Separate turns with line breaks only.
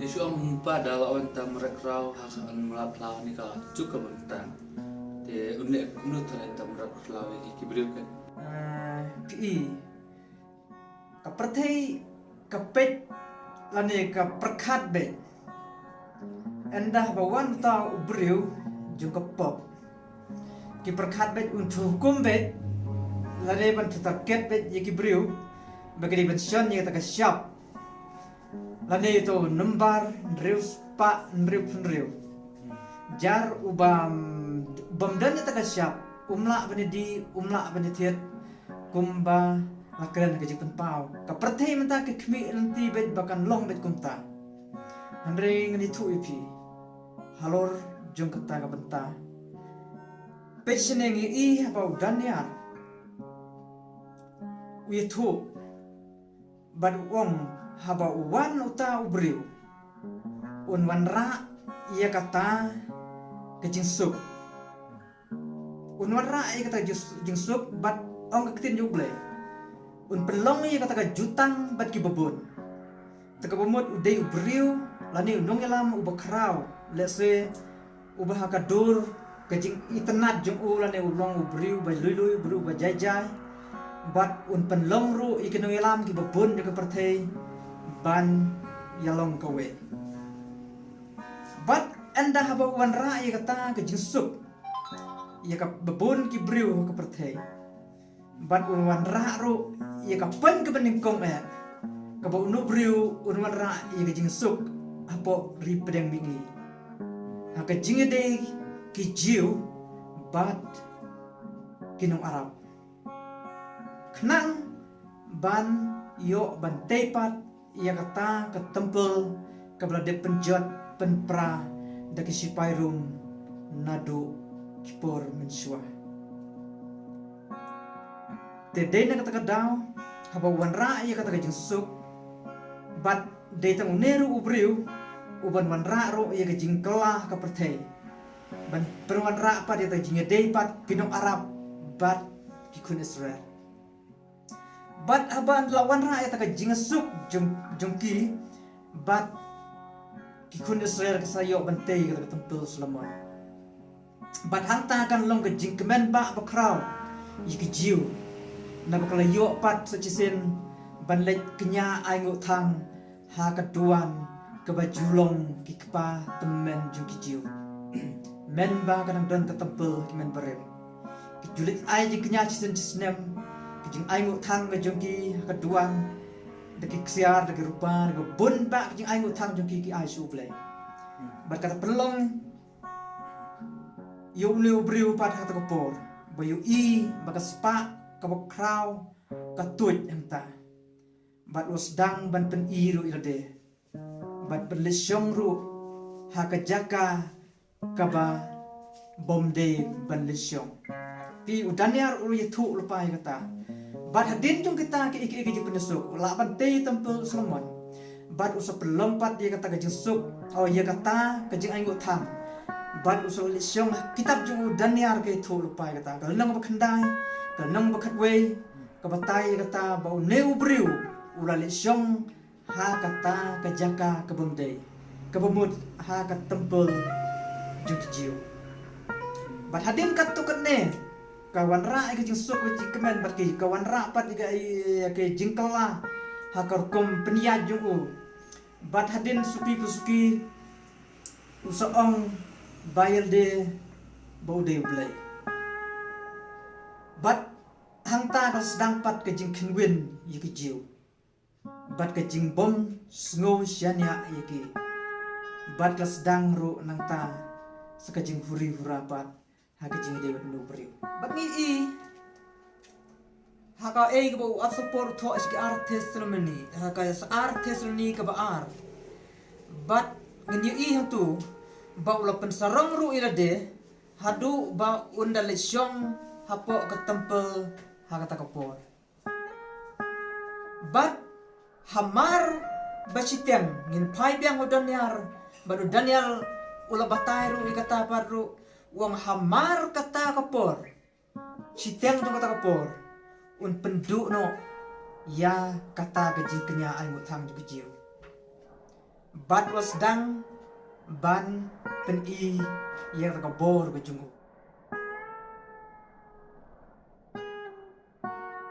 Yesu ang pada lawan tam rekrau hasan melat lawan ni kala cukup bentang. Te unle kunut tam rekrau iki berikan.
Pi kaperthai kapet lani ka perkhat be endah bawan ta ubriu jung kapop ki perkhat be untuk hukum be lani ban target be yaki briu bagadi ban syon ni ta ka syap lani itu nembar riu spa riu jar ubam dan ta ka syap umla bani di umla bani thiet kumba lakaran ke jipen pau ka perthai menta ke khmi nanti bet bakan long bet kumta andre ngani thu ipi halor jong kata ka benta petseneng i about danyar wi thu bad wong haba wan uta ubriu un wanra ia kata ke jingsuk un wanra ia kata jingsuk bad ong ketin juble un pelong ia kata jutang bat ki bebun taka bomot udai ubriu lani undong elam ubakrau lese ubah kadur kajing itenat jung lani ulong ubriu ba lului bru ba jajai bat un pelong ru ikenong elam ki bebun de perthai ban yalong kawe bat anda haba wan ra ia kata kajing sup ia ka bebun ki briu ka perthai ban unwan ra ru ia ka pen ke bening kong ka ba unu briu unwan ra ia ka jing suk apo ri pedeng bingi ha ka jing de ki jiu bat kinong arab knang ban yo ban tepat ia kata ke tempel ka blade penjot penpra da ki sipai rum nadu kipor mensua te dena kata kadau haba wanra ia kata jingsuk bat de tang uneru ubriu uban wanra ro ia ke jingkelah ka perthai ban perwanra pa dia jinge de pat pinong arab bat kikun Israel bat haban lawan ra ia kata jingesuk jongki bat kikun Israel kesayo bantei kata tempel Solomon bat hanta kan long ke jingkemen ba bakrau iki jiu na bakala yo pat sachisen banlek kenya aingu thang ha kaduan ke bajulong ki kpa temen juki jiu men ba kanang don ke tempel ki men barem ki julit ai ji kenya chisen chisnem ki jing aingu thang ke juki kaduan de ki ksiar de rupa de bun ba ki jing aingu thang juki ki ai su ble berkata pelong yo leu briu pat ha ta por bayu i bakaspa kabok krau katut enta bat wasdang ban pen iru irde bat berlesyong ru hakajaka kaba bomde ban lesyong pi udanyar uru yetu lupai kata bat hadin jung kita ke iki penesuk la ban te tempel Solomon bat usap pelompat dia kata ke jesuk oh ia kata ke jing aingu thang bat usul lesyong kitab jung udanyar ke tu lupai kata kalau nang bakandai kanang bakat we kabatay kata bau neu briu ulali syong ha kata kajaka kabumday kabumut ha kat tempel jukijiu bat hadin kat tukane kawan ra ke jingsuk we kemen bat ke kawan ra pat ke jingkela ha karkom peniat jungu bat hadin suki usaong bayel de bau de blai bat hangta ka sedang pat ke jing kenwin yiki jiu bat ke jing bom sngo syania yiki bat ka sedang ru nang ta sekajing huri hurapat ha ke jing dewa nu beriu bat ngi i ha ka e ko asopor tho iski artes ceremony ha ka artes ceremony ka ba ar bat ngi i hatu ba ula pensarong ru irade hadu ba undale syong hapo ke tempel hakata kapor bat hamar basitian ngin pai biang odanyar badu daniel ula batairu ikata paru wang hamar kata kapor sitian tu kata kapor un penduk no ya kata gaji kenya ai mut thang jiu Bat was dang ban pen i yang ka bor ba jungo.